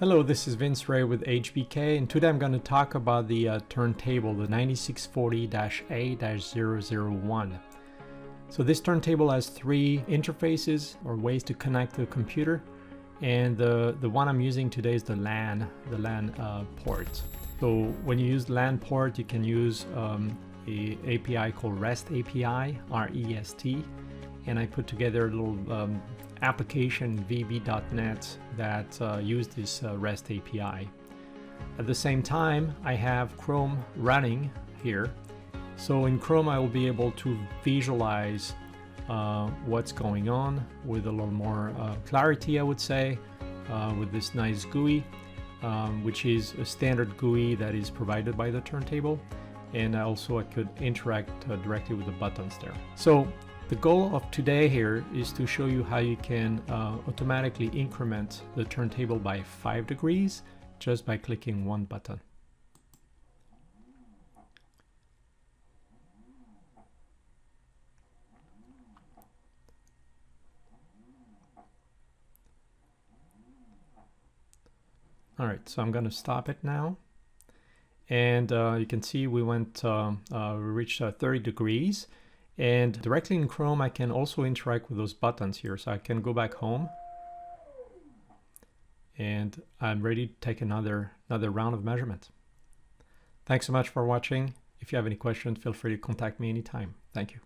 Hello, this is Vince Ray with HBK, and today I'm going to talk about the turntable, the 9640-A-001. So this turntable has three interfaces or ways to connect to the computer, and the one I'm using today is the LAN port. So when you use LAN port, you can use a API called REST API, R-E-S-T, and I put together a little application vb.net that use this REST API. At the same time, I have Chrome running here. So in Chrome, I will be able to visualize what's going on with a little more clarity, I would say, with this nice GUI, which is a standard GUI that is provided by the turntable. And also I could interact directly with the buttons there. So the goal of today here is to show you how you can automatically increment the turntable by 5 degrees just by clicking one button. All right, so I'm going to stop it now. And you can see we reached 30 degrees. And directly in Chrome, I can also interact with those buttons here. So I can go back home. And I'm ready to take another round of measurement. Thanks so much for watching. If you have any questions, feel free to contact me anytime. Thank you.